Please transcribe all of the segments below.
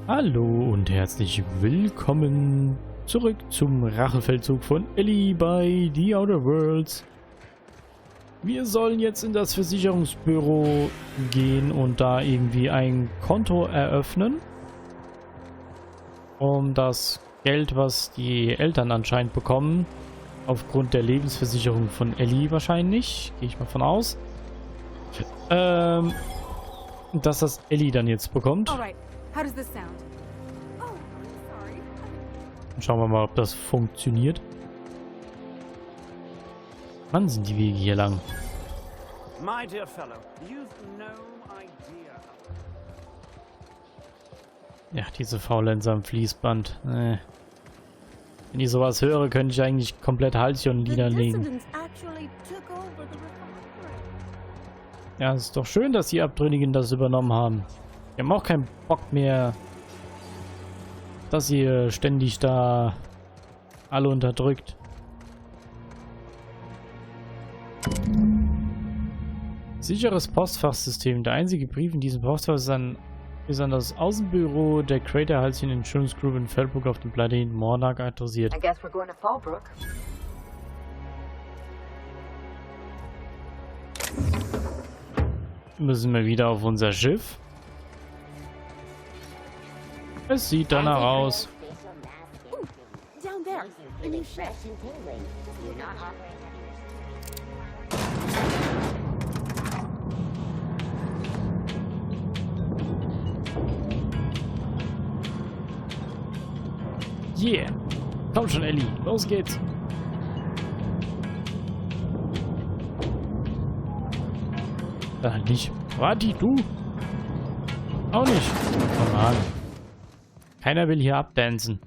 Hallo und herzlich willkommen zurück zum Rachefeldzug von Ellie bei The Outer Worlds. Wir sollen jetzt in das Versicherungsbüro gehen und da irgendwie ein Konto eröffnen, um das Geld, was die Eltern anscheinend bekommen, aufgrund der Lebensversicherung von Ellie wahrscheinlich, gehe ich mal von aus, dass das Ellie dann jetzt bekommt. Schauen wir mal, ob das funktioniert. Wann sind die Wege hier lang? Ja, diese Faulenzer am Fließband. Wenn ich sowas höre, könnte ich eigentlich komplett Halcyon niederlegen. Ja, es ist doch schön, dass die Abtrünnigen das übernommen haben. Die haben auch keinen Bock mehr, dass ihr ständig da alle unterdrückt. Sicheres Postfachsystem. Der einzige Brief in diesem Postfach ist an das Außenbüro der Crater Halcyon Insurance Group in Feldbrook auf dem Planeten Mornak adressiert. Müssen wir wieder auf unser Schiff. Es sieht danach aus. Yeah. Komm schon, Ellie. Los geht's. Nicht. Warte, du? Auch nicht. Oh Mann. Keiner will hier abdancen.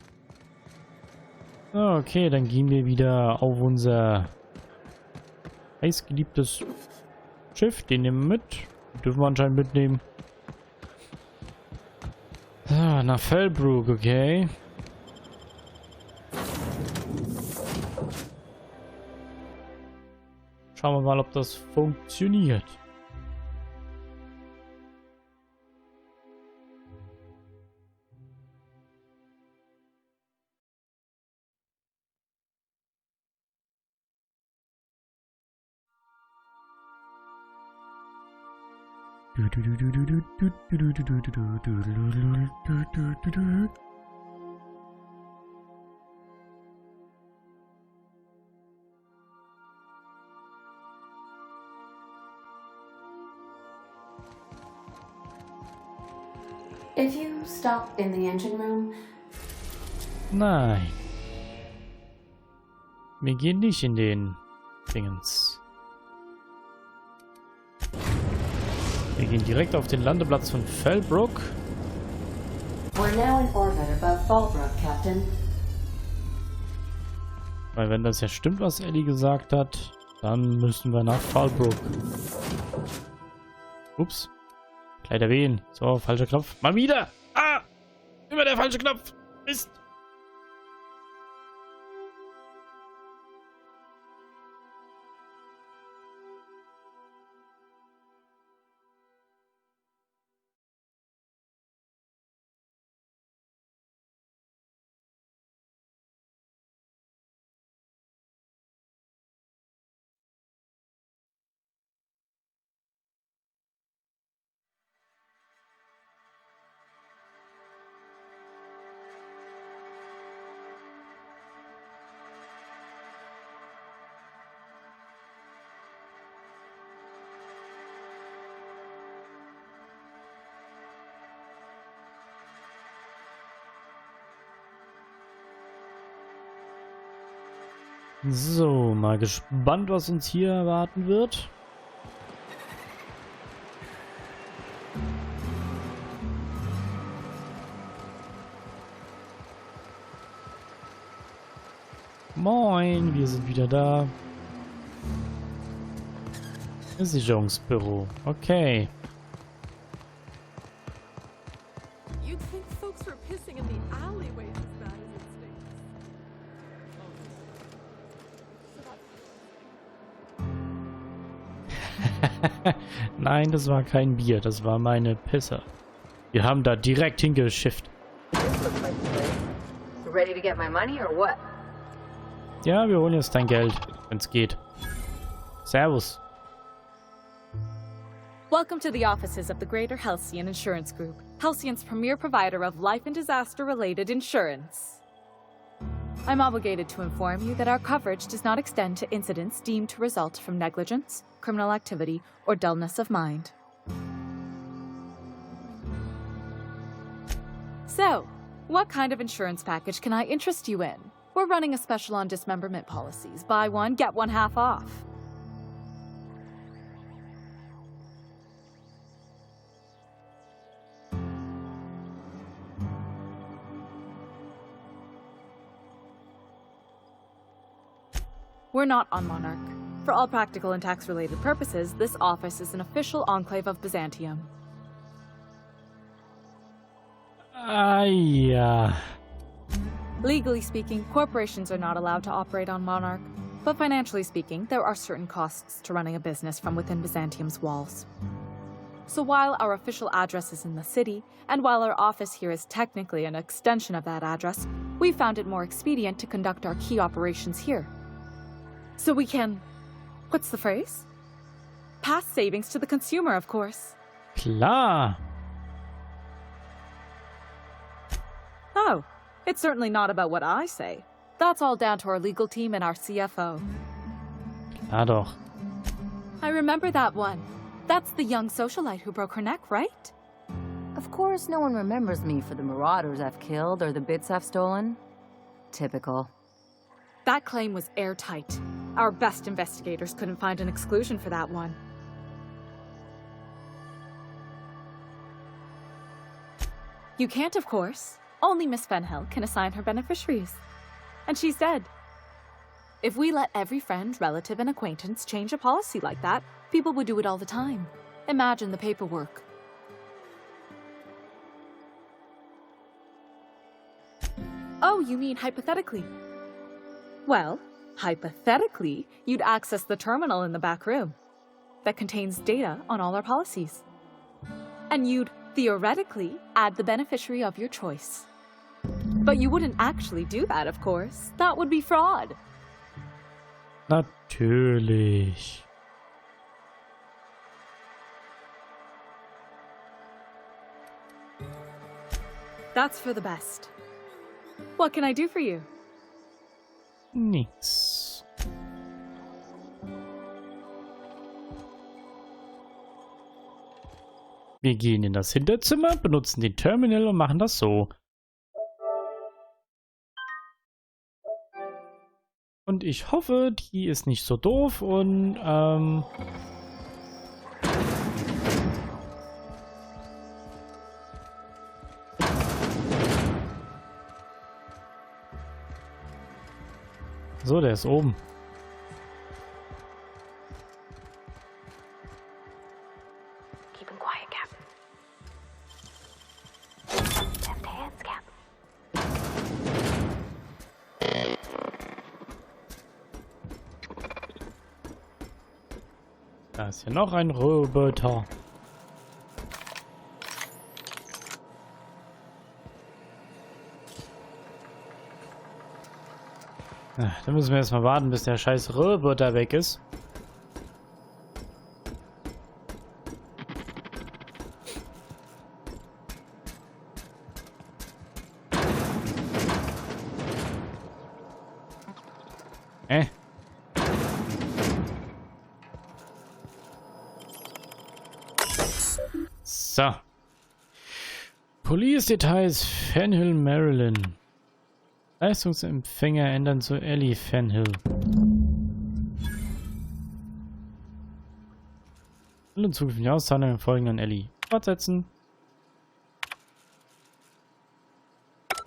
Okay, dann gehen wir wieder auf unser heißgeliebtes Schiff. Den nehmen wir mit. Den dürfen wir anscheinend mitnehmen. So, nach Feldbrook, okay. Schauen wir mal, ob das funktioniert. If you stop in the engine room. Nein. Wir gehen nicht in den Dingens. Wir gehen direkt auf den Landeplatz von Feldbrook. We're now in orbit above Fallbrook, Captain. Weil wenn das ja stimmt, was Ellie gesagt hat, dann müssen wir nach Feldbrook. Ups. Kleider wehen. So, falscher Knopf. Mal wieder! Ah! Immer der falsche Knopf! Mist! So, mal gespannt, was uns hier erwarten wird. Moin, wir sind wieder da. Versicherungsbüro, okay. Nein, das war kein Bier, das war meine Pisse. Wir haben da direkt hingeschifft. This looks like the place. You ready to get my money or what? Ja, wir holen jetzt dein Geld, wenn's geht. Servus. Welcome to the offices of the Greater Halcyon Insurance Group, Halcyon's premier provider of life and disaster-related insurance. I'm obligated to inform you that our coverage does not extend to incidents deemed to result from negligence, criminal activity, or dullness of mind. So, what kind of insurance package can I interest you in? We're running a special on dismemberment policies. Buy one, get one half off. We're not on Monarch. For all practical and tax-related purposes, this office is an official enclave of Byzantium. Ja. Legally speaking, corporations are not allowed to operate on Monarch, but financially speaking, there are certain costs to running a business from within Byzantium's walls. So while our official address is in the city, and while our office here is technically an extension of that address, we found it more expedient to conduct our key operations here. So we can... what's the phrase? Pass savings to the consumer, of course. Klar. Oh, it's certainly not about what I say. That's all down to our legal team and our CFO. Klar doch. I remember that one. That's the young socialite who broke her neck, right? Of course, no one remembers me for the marauders I've killed or the bits I've stolen. Typical. That claim was airtight. Our best investigators couldn't find an exclusion for that one. You can't, of course. Only Miss Fenhill can assign her beneficiaries. And she's dead. If we let every friend, relative, and acquaintance change a policy like that, people would do it all the time. Imagine the paperwork. Oh, you mean hypothetically? Well, hypothetically, you'd access the terminal in the back room that contains data on all our policies. And you'd, theoretically, add the beneficiary of your choice. But you wouldn't actually do that, of course. That would be fraud. Natürlich. That's for the best. What can I do for you? Nix. Wir gehen in das Hinterzimmer, benutzen den Terminal und machen das so. Und ich hoffe, die ist nicht so doof und so, der ist oben. Keep him quiet, Captain. Left hands, Captain. Da ist ja noch ein Roboter. Dann müssen wir erstmal warten, bis der scheiß Roboter weg ist. So. Police-Details Fenhill, Maryland. Leistungsempfänger ändern zu Ellie Fenhill. Alle zukünftige Auszahlungen folgen an Ellie. Fortsetzen.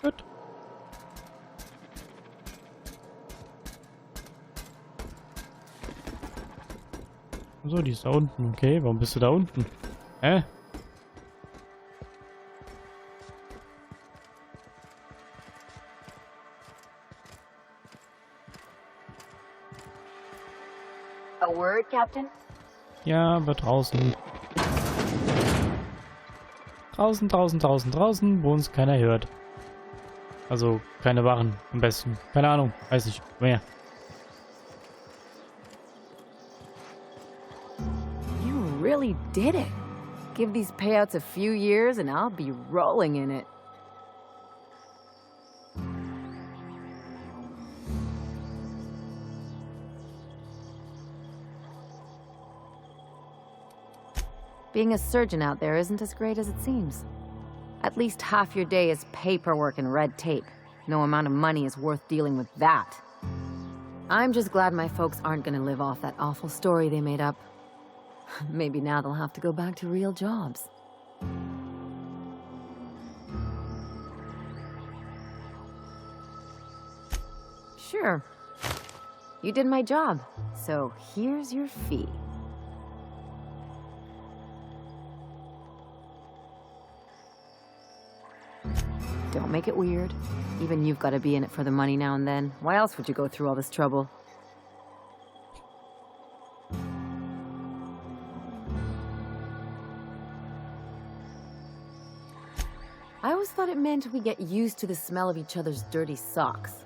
Gut. So, die ist da unten. Okay, warum bist du da unten? Hä? A word, Captain? Ja, aber draußen. Draußen, wo uns keiner hört. Also keine Waren am besten. Keine Ahnung, weiß nicht. Mehr. You really did it. Give these payouts a few years and I'll be rolling in it. Being a surgeon out there isn't as great as it seems. At least half your day is paperwork and red tape. No amount of money is worth dealing with that. I'm just glad my folks aren't gonna live off that awful story they made up. Maybe now they'll have to go back to real jobs. Sure. You did my job, so here's your fee. Don't make it weird. Even you've got to be in it for the money now and then. Why else would you go through all this trouble? I always thought it meant we get used to the smell of each other's dirty socks.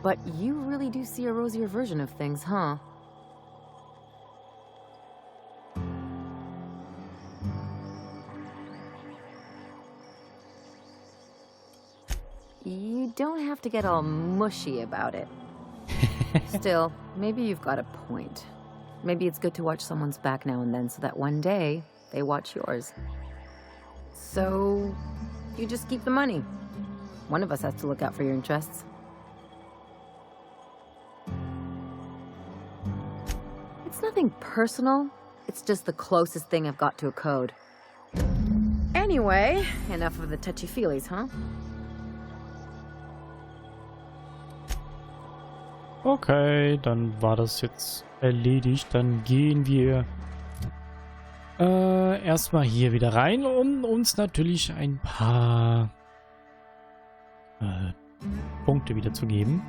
But you really do see a rosier version of things, huh? You don't have to get all mushy about it. Still, maybe you've got a point. Maybe it's good to watch someone's back now and then so that one day they watch yours. So, you just keep the money. One of us has to look out for your interests. It's nothing personal. It's just the closest thing I've got to a code. Anyway, enough of the touchy-feelies, huh? Okay, dann war das jetzt erledigt. Dann gehen wir erstmal hier wieder rein, um uns natürlich ein paar Punkte wieder zu geben.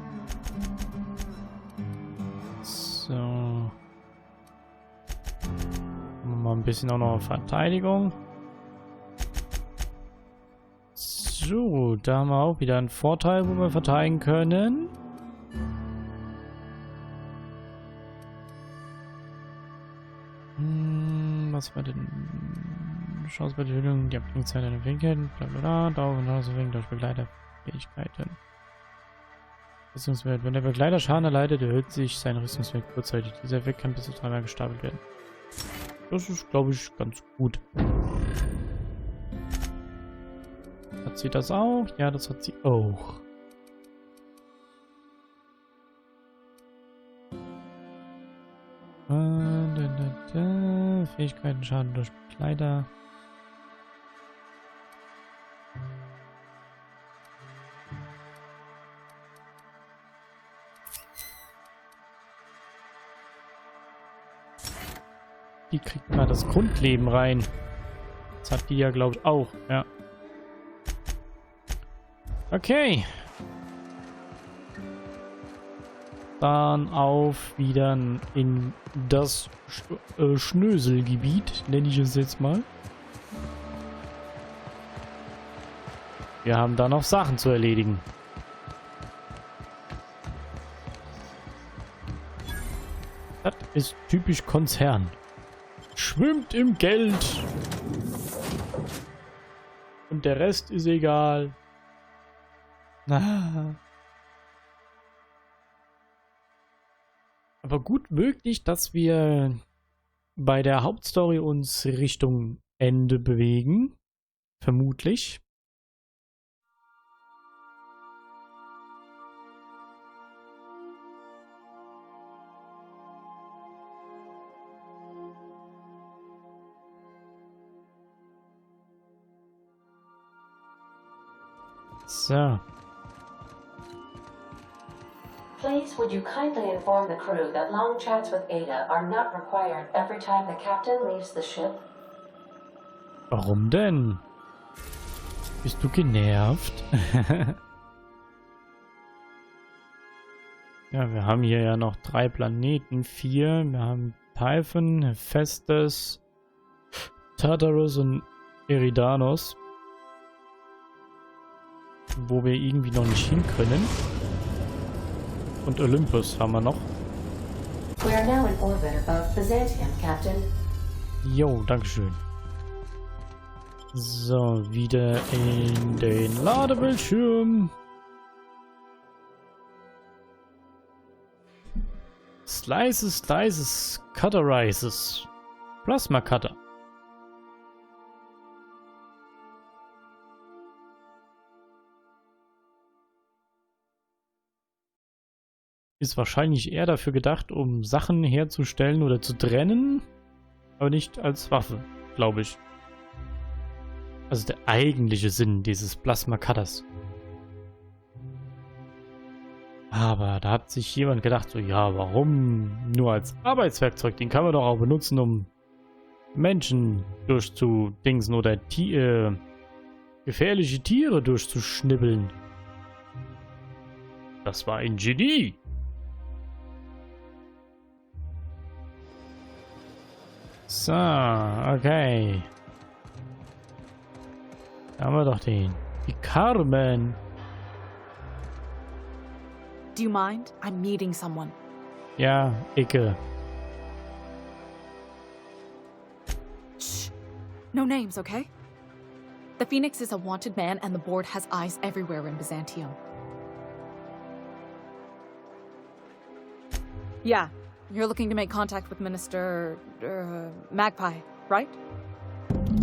So. Machen wir mal ein bisschen auch noch Verteidigung. So, da haben wir auch wieder einen Vorteil, wo wir verteidigen können. Was war denn? Chance bei der Erhöhung, die Abklingzeit einer Fähigkeiten, blablabla, Dauer und Herausforderung durch Begleiterfähigkeiten. Rüstungswert. Wenn der Begleiter Schaden erleidet, erhöht sich sein Rüstungswert kurzzeitig. Dieser Effekt kann bis zu 3-mal gestapelt werden. Das ist, glaube ich, ganz gut. Hat sie das auch? Ja, das hat sie auch. Fähigkeiten, Schaden durch Begleiter. Die kriegt mal das Grundleben rein. Das hat die ja, glaube ich, auch. Ja. Okay. Dann auf wieder in das Schnöselgebiet, nenne ich es jetzt mal. Wir haben da noch Sachen zu erledigen. Das ist typisch Konzern. Schwimmt im Geld. Und der Rest ist egal. Aber gut möglich, dass wir bei der Hauptstory uns Richtung Ende bewegen. Vermutlich. So. Please, would you kindly inform the crew that long chats with Ada are not required every time the captain leaves the ship? Warum denn? Bist du genervt? Ja, wir haben hier ja noch 3 Planeten, 4. Wir haben Typhon, Hephaestus, Tartarus und Eridanos. wo wir irgendwie noch nicht hin können. Und Olympus haben wir noch. We are now in orbit above Byzantium, Captain. Jo, dankeschön. So, wieder in den Ladebildschirm. Slices, Slices, Cutterizes. Plasma Cutter. Ist wahrscheinlich eher dafür gedacht, um Sachen herzustellen oder zu trennen, aber nicht als Waffe, glaube ich. Also der eigentliche Sinn dieses Plasma Cutters. Aber da hat sich jemand gedacht, so ja, warum nur als Arbeitswerkzeug? Den kann man doch auch benutzen, um Menschen durchzudingsen oder gefährliche Tiere durchzuschnibbeln. Das war ein Genie. So, okay. Da haben wir doch den. Die Carmen. Do you mind? I'm meeting someone. Ja, Icke. Shh. No names, okay? The Phoenix is a wanted man and the board has eyes everywhere in Byzantium. Yeah, you're looking to make contact with Minister... Magpie, right?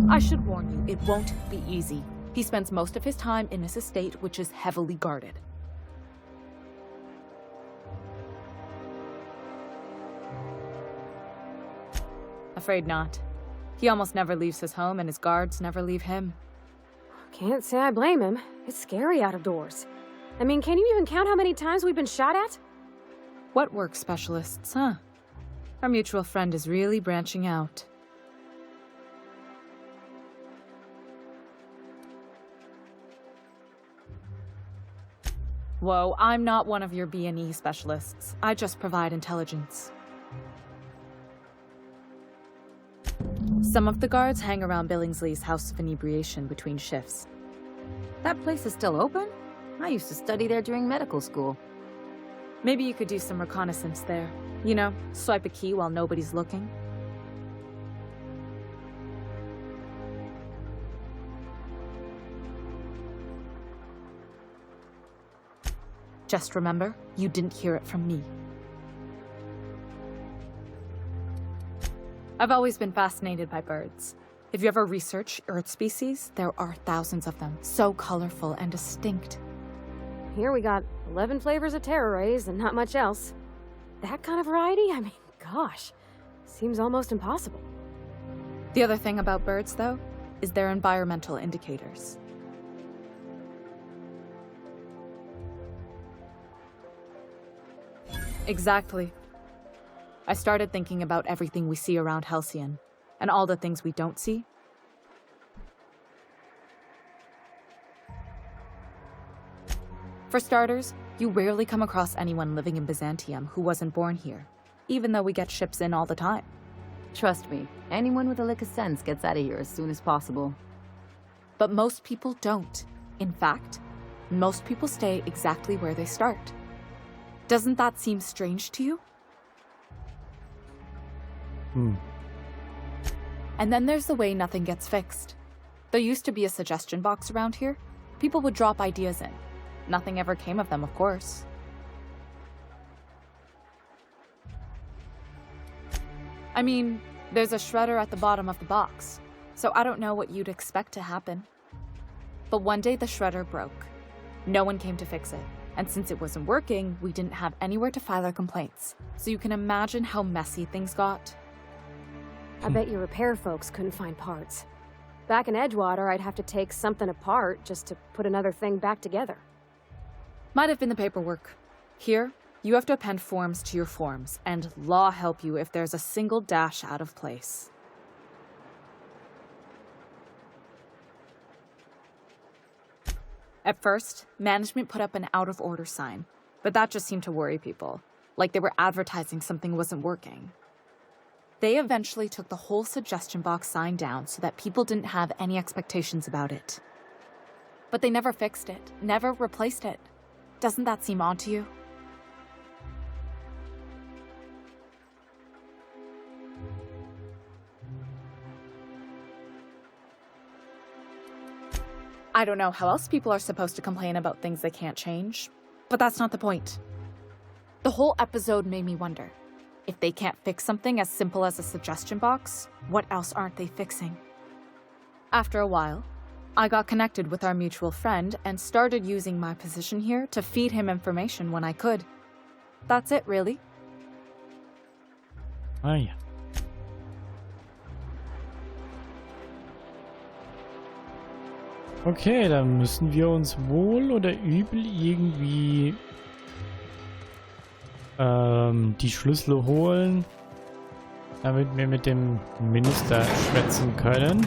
I should warn you, it won't be easy. He spends most of his time in his estate, which is heavily guarded. Afraid not. He almost never leaves his home, and his guards never leave him. Can't say I blame him. It's scary out of doors. I mean, can you even count how many times we've been shot at? What work specialists, huh? Our mutual friend is really branching out. Whoa, I'm not one of your B&E specialists. I just provide intelligence. Some of the guards hang around Billingsley's House of Inebriation between shifts. That place is still open? I used to study there during medical school. Maybe you could do some reconnaissance there. You know, swipe a key while nobody's looking. Just remember, you didn't hear it from me. I've always been fascinated by birds. If you ever research Earth species, there are thousands of them, so colorful and distinct. Here we got 11 flavors of terror rays and not much else. That kind of variety? I mean, gosh, seems almost impossible. The other thing about birds, though, is their environmental indicators. Exactly. I started thinking about everything we see around Halcyon, and all the things we don't see. For starters, you rarely come across anyone living in Byzantium who wasn't born here, even though we get ships in all the time. Trust me, anyone with a lick of sense gets out of here as soon as possible. But most people don't. In fact, most people stay exactly where they start. Doesn't that seem strange to you? And then there's the way nothing gets fixed. There used to be a suggestion box around here. People would drop ideas in. Nothing ever came of them, of course. I mean, there's a shredder at the bottom of the box, so I don't know what you'd expect to happen. But one day the shredder broke. No one came to fix it, and since it wasn't working, we didn't have anywhere to file our complaints. So you can imagine how messy things got. I bet your repair folks couldn't find parts. Back in Edgewater, I'd have to take something apart just to put another thing back together. Might have been the paperwork. Here, you have to append forms to your forms, and law help you if there's a single dash out of place. At first, management put up an out-of-order sign, but that just seemed to worry people, like they were advertising something wasn't working. They eventually took the whole suggestion box sign down so that people didn't have any expectations about it. but they never fixed it, never replaced it. Doesn't that seem odd to you? I don't know how else people are supposed to complain about things they can't change, but that's not the point. The whole episode made me wonder, if they can't fix something as simple as a suggestion box, what else aren't they fixing? After a while, I got connected with our mutual friend and started using my position here to feed him information when I could. That's it, really. Ah ja. Okay, dann müssen wir uns wohl oder übel irgendwie die Schlüssel holen, damit wir mit dem Minister schwätzen können.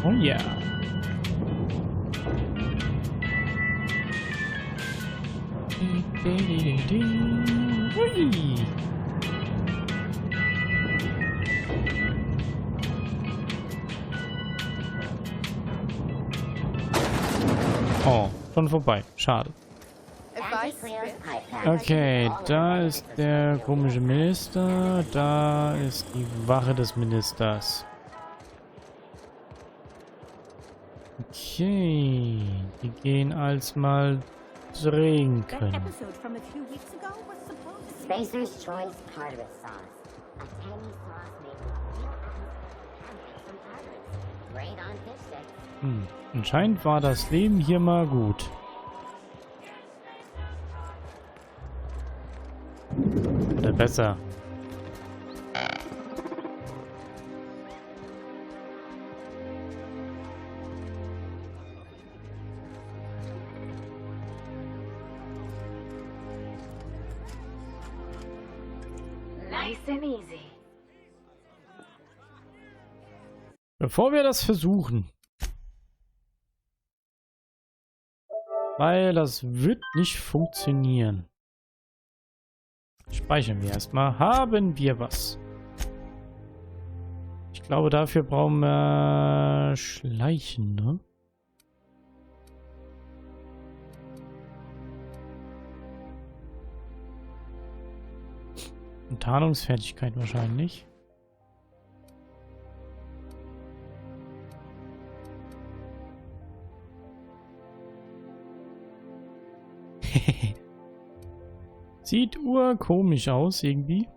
Oh ja. Hui. Oh, schon vorbei. Schade. Okay, da ist der komische Minister. Da ist die Wache des Ministers. Okay, die gehen als mal trinken. Spacer's Choice Tartarus Sauce. A tangy sauce made with real from tartarus. Great on fish sticks. Anscheinend war das Leben hier mal gut. Oder besser. Nice and easy. Bevor wir das versuchen. Weil das wird nicht funktionieren. Speichern wir erstmal. Haben wir was? Ich glaube, dafür brauchen wir Schleichen, ne? Und Tarnungsfertigkeit wahrscheinlich. Sieht urkomisch aus irgendwie.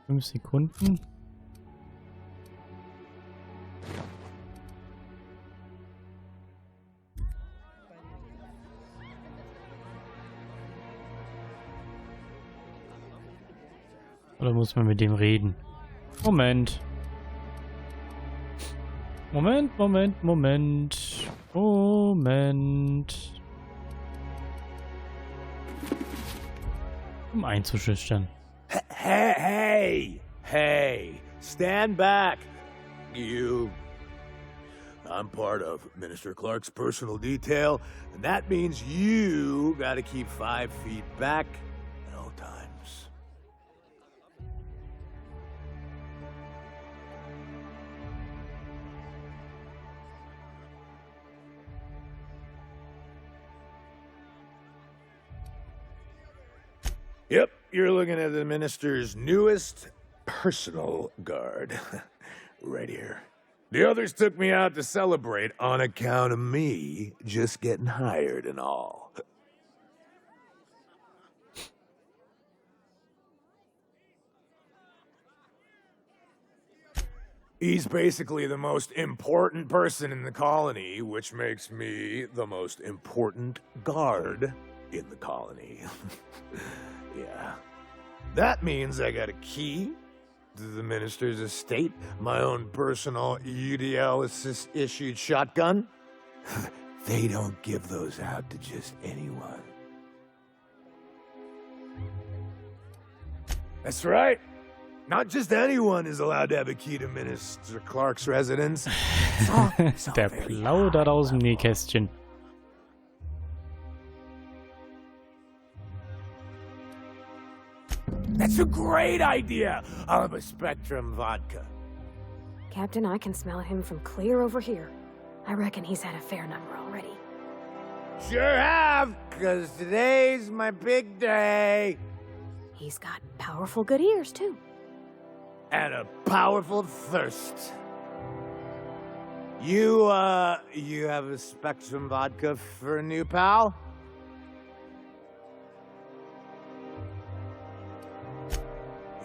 Fünf Sekunden. Oder muss man mit dem reden? Moment. Moment. Um einzuschüchtern. Hey! Stand back! You... I'm part of Minister Clarke's personal detail, and that means you gotta keep 5 feet back at all times. Yep, you're looking at the Minister's newest personal guard. Right here. The others took me out to celebrate on account of me just getting hired and all. He's basically the most important person in the colony, which makes me the most important guard in the colony. Yeah. That means I got a key to the Minister's estate, my own personal UDL-issued shotgun. They don't give those out to just anyone. That's right. Not just anyone is allowed to have a key to Minister Clarke's residence. Der plaudert aus dem Nähkästchen. That's a great idea. I'll have a Spectrum vodka. Captain, I can smell him from clear over here. I reckon he's had a fair number already. Sure have, because today's my big day. He's got powerful good ears, too. And a powerful thirst. You have a Spectrum vodka for a new pal?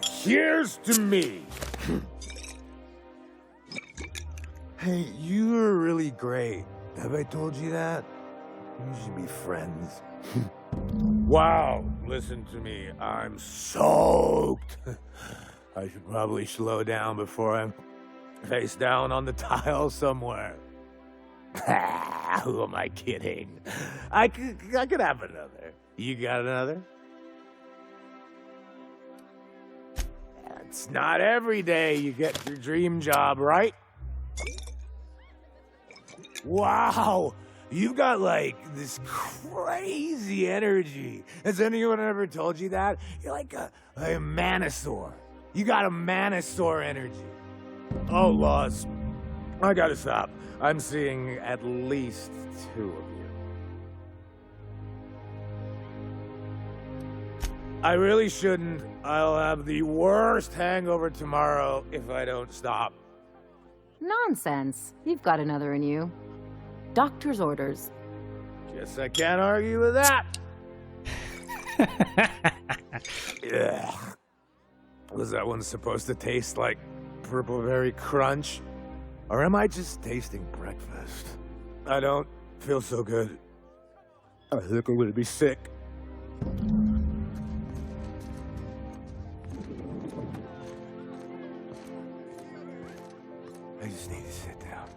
Here's to me. Hey, you are really great. Have I told you that? We should be friends. Wow, listen to me. I'm soaked. I should probably slow down before I'm face down on the tile somewhere. Who am I kidding? I could have another. You got another? It's not every day you get your dream job, right? Wow, you've got like this crazy energy. Has anyone ever told you that? You're like a manosaur. You got a manosaur energy. Oh, Laws, I gotta stop. I'm seeing at least 2 of you. I really shouldn't. I'll have the worst hangover tomorrow if I don't stop. Nonsense. You've got another in you. Doctor's orders. Guess I can't argue with that. Ugh. Was that one supposed to taste like Purple Berry Crunch? Or am I just tasting breakfast? I don't feel so good. I think I'm gonna be sick. I just need to sit down.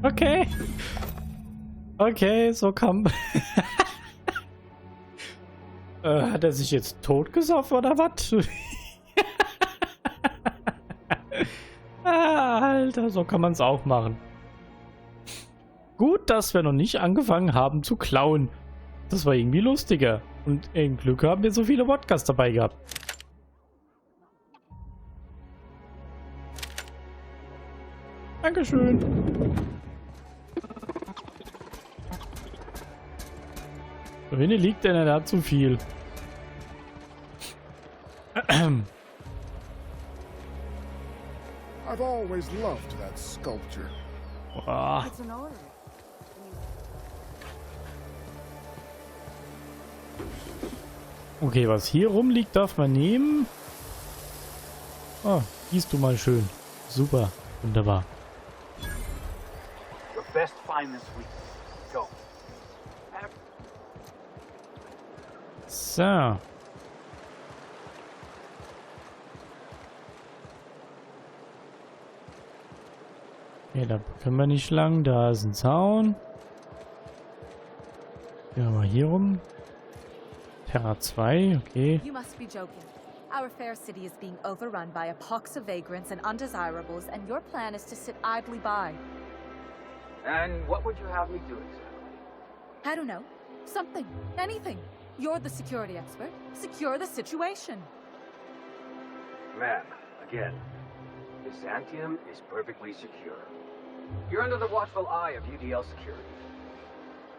Okay. Okay, so kam. Hat er sich jetzt totgesoffen oder was? Alter, so kann man es auch machen. Gut, dass wir noch nicht angefangen haben zu klauen. Das war irgendwie lustiger. Und im Glück haben wir so viele Wodkas dabei gehabt. Dankeschön. Da hinten liegt einer, der hat zu viel. I've always loved that sculpture. Boah. It's an order. Okay, was hier rumliegt, darf man nehmen. Oh, siehst du mal schön. Super, wunderbar. Your best find this week. Go. So. Okay, da können wir nicht lang. Da ist ein Zaun. Gehen wir mal hier rum. Terra 2, okay. You must be joking. Our fair city is being overrun by a pox of vagrants and undesirables, and your plan is to sit idly by. And what would you have me do exactly? I don't know. Something. Anything. You're the security expert. Secure the situation. Ma'am, again, Byzantium is perfectly secure. You're under the watchful eye of UDL security.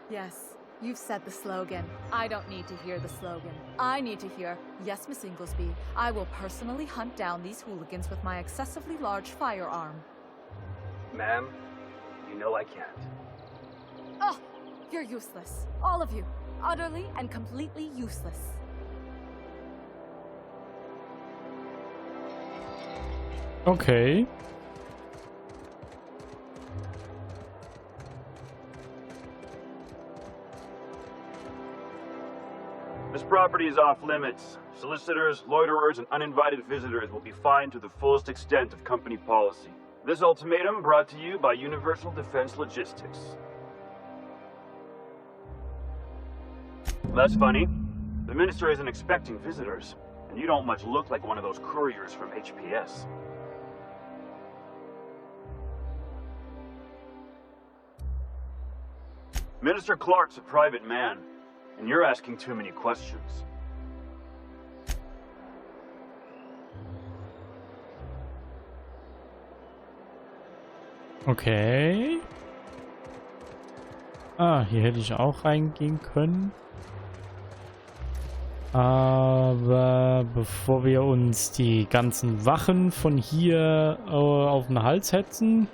Yes, you've said the slogan. I don't need to hear the slogan. I need to hear, yes, Miss Inglesby, I will personally hunt down these hooligans with my excessively large firearm. Ma'am, you know I can't. Oh, you're useless. All of you. Utterly and completely useless. Okay. This property is off limits. Solicitors, loiterers, and uninvited visitors will be fined to the fullest extent of company policy. This ultimatum brought to you by Universal Defense Logistics. That's funny. The minister isn't expecting visitors, and you don't much look like one of those couriers from HPS. Minister Clarke's a private man, and you're asking too many questions. Okay. Ah, hier hätte ich auch reingehen können. Aber bevor wir uns die ganzen Wachen von hier auf den Hals hetzen,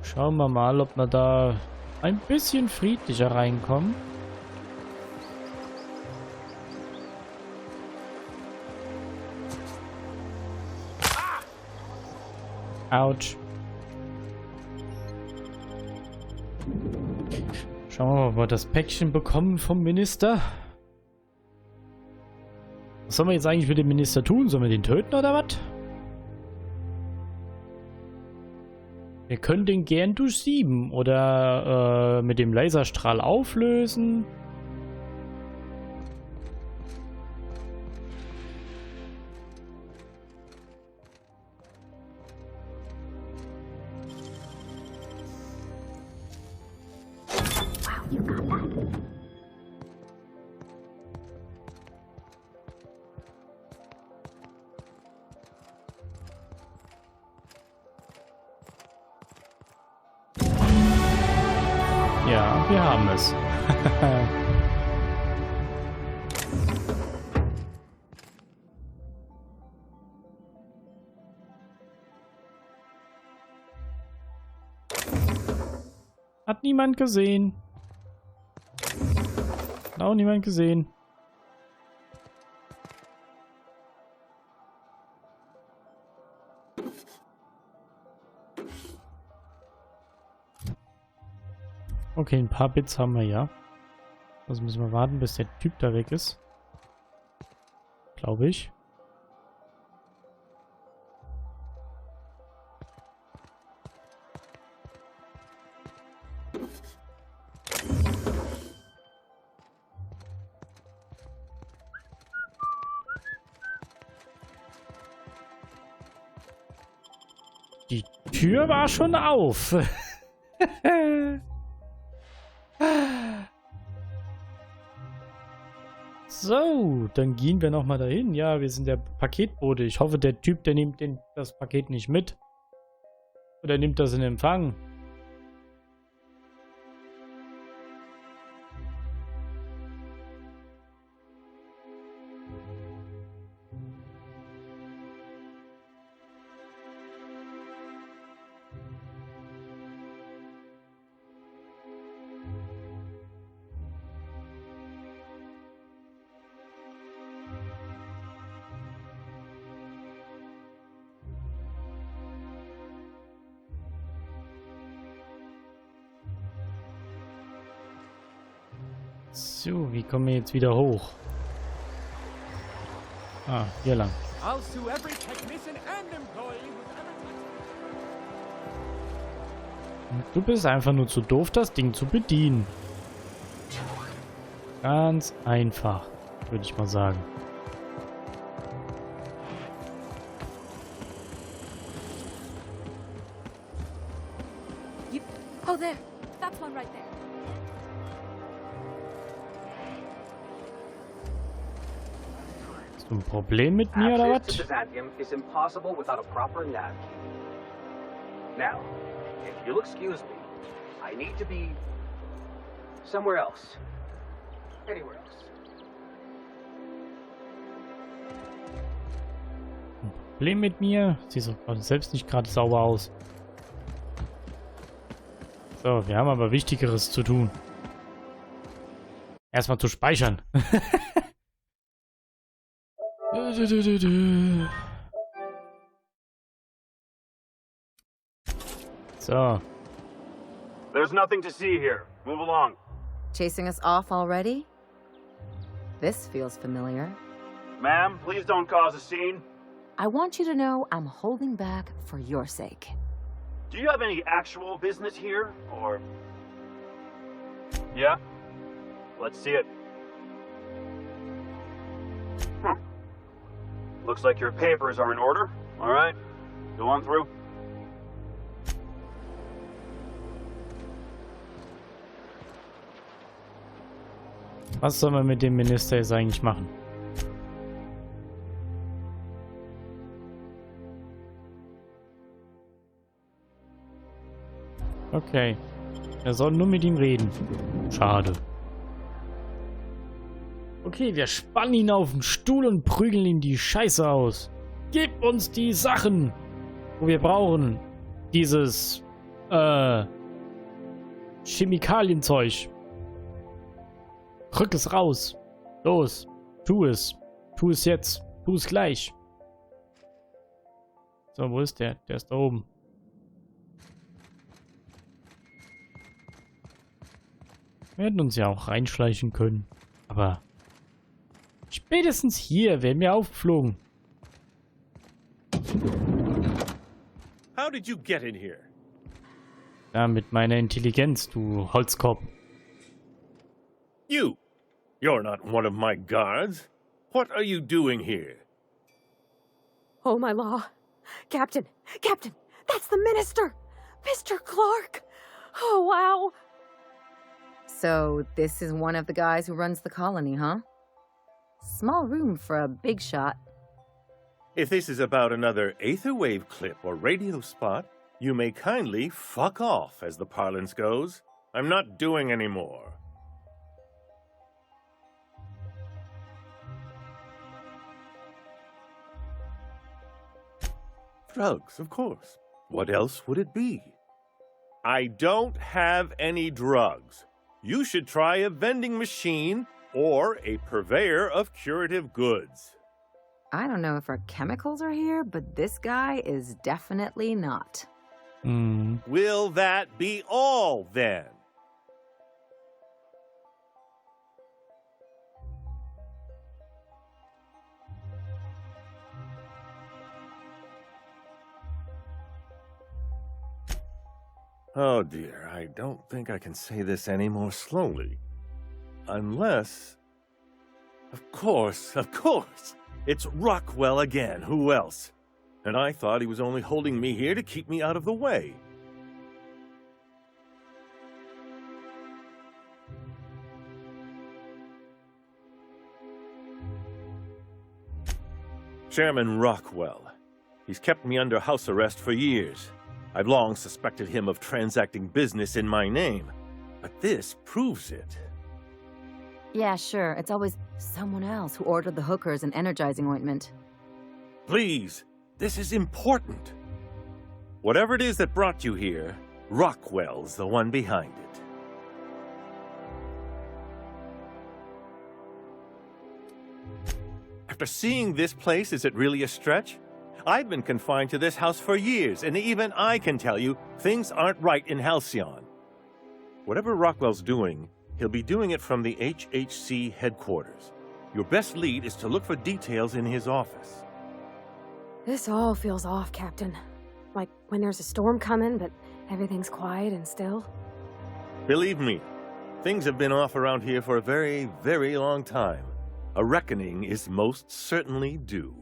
schauen wir mal, ob wir da ein bisschen friedlicher reinkommen. Autsch. Schauen wir mal, ob wir das Päckchen bekommen vom Minister. Was sollen wir jetzt eigentlich mit dem Minister tun? Sollen wir den töten oder was? Wir können den gern durchsieben oder mit dem Laserstrahl auflösen. Ja, wir haben es. Hat niemand gesehen. Hat auch niemand gesehen. Okay, ein paar Bits haben wir ja. Also müssen wir warten, bis der Typ da weg ist. Glaube ich. Die Tür war schon auf. So, dann gehen wir nochmal dahin. Ja, wir sind der Paketbote. Ich hoffe, der Typ, der nimmt das Paket nicht mit. Oder nimmt das in Empfang. So, wie kommen wir jetzt wieder hoch? Ah, hier lang. Du bist einfach nur zu doof, das Ding zu bedienen. Ganz einfach, würde ich mal sagen. Oh, there. That's one right there. Hast du ein Problem mit mir oder was? Is impossible without a proper nav key. Now, if you'll excuse me, I need to be somewhere else. Anywhere else. Ein Problem mit mir? Sieht doch selbst nicht gerade sauber aus. So, wir haben aber Wichtigeres zu tun. Erstmal zu speichern. So. There's nothing to see here. Move along. Chasing us off already? This feels familiar. Ma'am, please don't cause a scene. I want you to know I'm holding back for your sake. Do you have any actual business here, or... Yeah? Let's see it. Looks like your papers are in order. All right, go on through. Was soll man mit dem Minister jetzt eigentlich machen? Okay. Er soll nur mit ihm reden. Schade. Okay, wir spannen ihn auf den Stuhl und prügeln ihm die Scheiße aus. Gib uns die Sachen, wo wir brauchen. Dieses, Chemikalienzeug. Rück es raus. Los. Tu es. Tu es jetzt. Tu es gleich. So, wo ist der? Der ist da oben. Wir hätten uns ja auch reinschleichen können. Aber spätestens hier wären wir aufgeflogen. How did you get in here? Ja, mit meiner Intelligenz, du Holzkopf. You're not one of my guards. What are you doing here? Oh, my law. Captain! Captain! That's the minister! Mr. Clarke! Oh, wow! So, this is one of the guys who runs the colony, huh? Small room for a big shot. If this is about another aetherwave clip or radio spot, you may kindly fuck off, as the parlance goes. I'm not doing any more. Drugs, of course. What else would it be? I don't have any drugs. You should try a vending machine or a purveyor of curative goods. I don't know if our chemicals are here, but this guy is definitely not. Will that be all, then? Oh dear, I don't think I can say this any more slowly. Unless... Of course! It's Rockwell again, who else? And I thought he was only holding me here to keep me out of the way. Chairman Rockwell. He's kept me under house arrest for years. I've long suspected him of transacting business in my name, but this proves it. Yeah, sure. It's always someone else who ordered the hookers and energizing ointment. Please, this is important. Whatever it is that brought you here, Rockwell's the one behind it. After seeing this place, is it really a stretch? I've been confined to this house for years, and even I can tell you, things aren't right in Halcyon. Whatever Rockwell's doing, he'll be doing it from the HHC headquarters. Your best lead is to look for details in his office. This all feels off, Captain. Like when there's a storm coming, but everything's quiet and still. Believe me, things have been off around here for a very, very long time. A reckoning is most certainly due.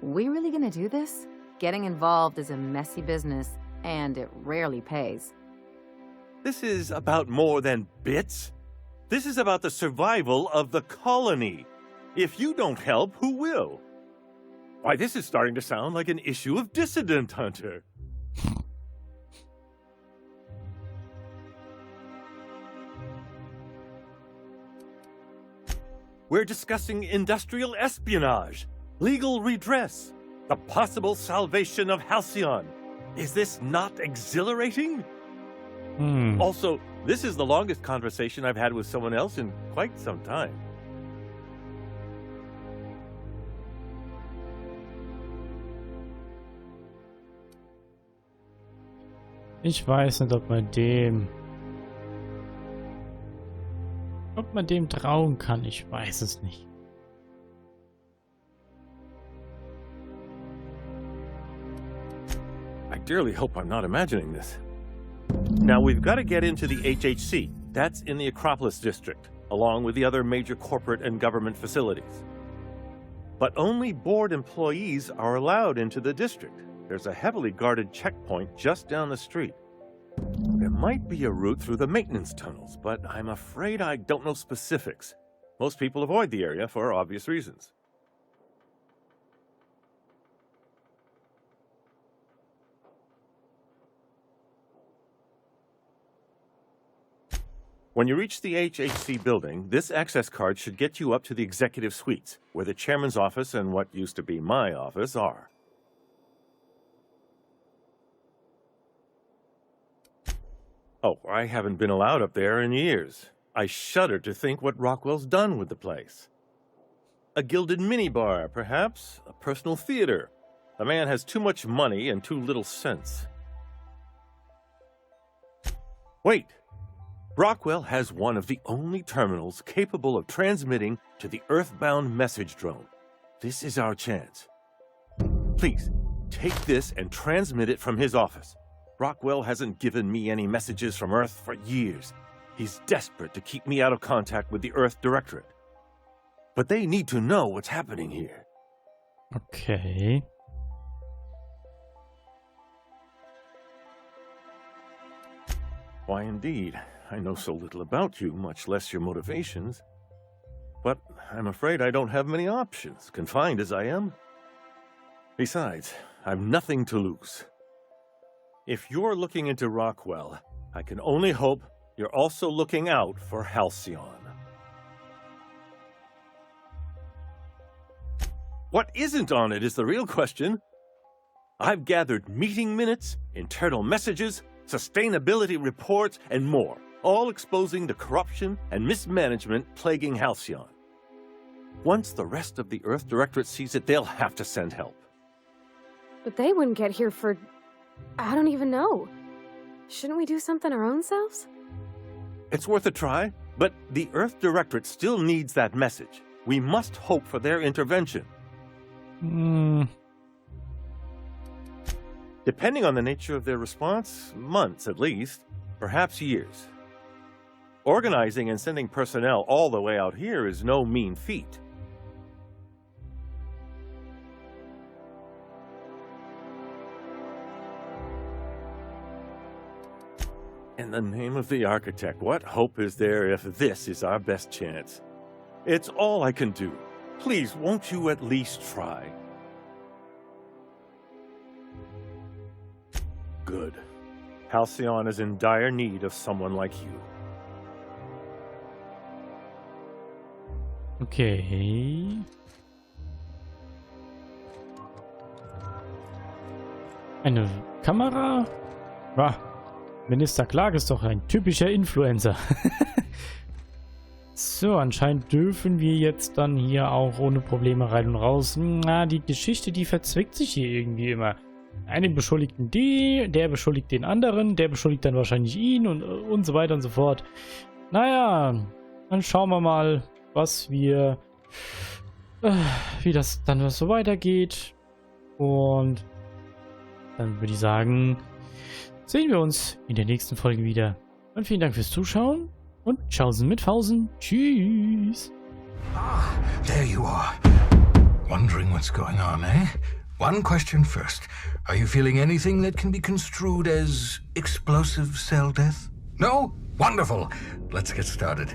We really gonna do this? Getting involved is a messy business, and it rarely pays. This is about more than bits. This is about the survival of the colony. If you don't help, who will? Why, this is starting to sound like an issue of Dissident Hunter. We're discussing industrial espionage, legal redress, the possible salvation of Halcyon. Is this not exhilarating? Also, this is the longest conversation I've had with someone else in quite some time. Ich weiß nicht, ob man dem trauen kann. Ich weiß es nicht. dearly hope I'm not imagining this. Now, we've got to get into the HHC. That's in the Acropolis district, along with the other major corporate and government facilities. But only board employees are allowed into the district. There's a heavily guarded checkpoint just down the street. There might be a route through the maintenance tunnels, but I'm afraid I don't know specifics. Most people avoid the area for obvious reasons. When you reach the HHC building, this access card should get you up to the executive suites, where the chairman's office and what used to be my office are. Oh, I haven't been allowed up there in years. I shudder to think what Rockwell's done with the place. A gilded minibar, perhaps? A personal theater. The man has too much money and too little sense. Wait! Rockwell has one of the only terminals capable of transmitting to the Earthbound message drone. This is our chance. Please, take this and transmit it from his office. Rockwell hasn't given me any messages from Earth for years. He's desperate to keep me out of contact with the Earth Directorate. But they need to know what's happening here. Okay. Why, indeed. I know so little about you, much less your motivations. But I'm afraid I don't have many options, confined as I am. Besides, I've nothing to lose. If you're looking into Rockwell, I can only hope you're also looking out for Halcyon. What isn't on it is the real question. I've gathered meeting minutes, internal messages, sustainability reports, and more, all exposing the corruption and mismanagement plaguing Halcyon. Once the rest of the Earth Directorate sees it, they'll have to send help. But they wouldn't get here for... I don't even know. Shouldn't we do something our own selves? It's worth a try, but the Earth Directorate still needs that message. We must hope for their intervention. Depending on the nature of their response, months at least, perhaps years. Organizing and sending personnel all the way out here is no mean feat. In the name of the architect, what hope is there if this is our best chance? It's all I can do. Please, won't you at least try? Good. Halcyon is in dire need of someone like you. Okay. Eine Kamera? Ah, Minister Clarke ist doch ein typischer Influencer. So, anscheinend dürfen wir jetzt dann hier auch ohne Probleme rein und raus. Na, die Geschichte, die verzwickt sich hier irgendwie immer. Einen beschuldigten der beschuldigt den anderen, der beschuldigt dann wahrscheinlich ihn und so weiter und so fort. Naja, dann schauen wir mal, was wir, wie das dann so weitergeht. Und dann würde ich sagen, sehen wir uns in der nächsten Folge wieder. Und vielen Dank fürs Zuschauen und tschaußen mit Fausen. Tschüss. Ah, there you are. Wondering what's going on, eh? One question first. Are you feeling anything that can be construed as explosive cell death? No? Wonderful. Let's get started.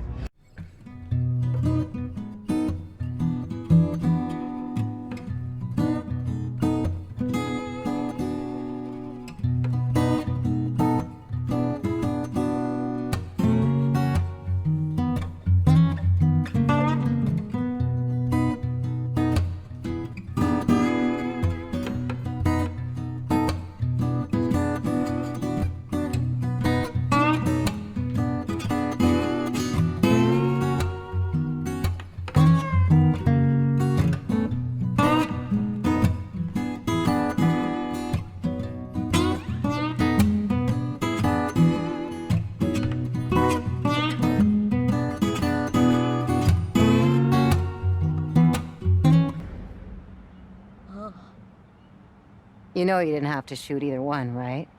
You know you didn't have to shoot either one, right?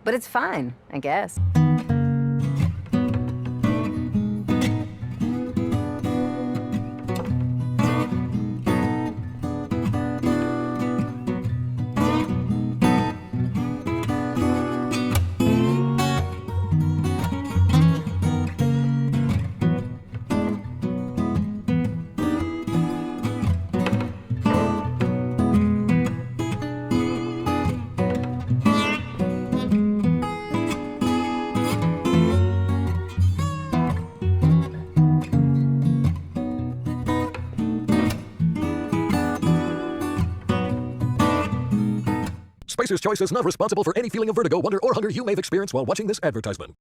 But it's fine, I guess. Spacer's Choice is not responsible for any feeling of vertigo, wonder, or hunger you may have experienced while watching this advertisement.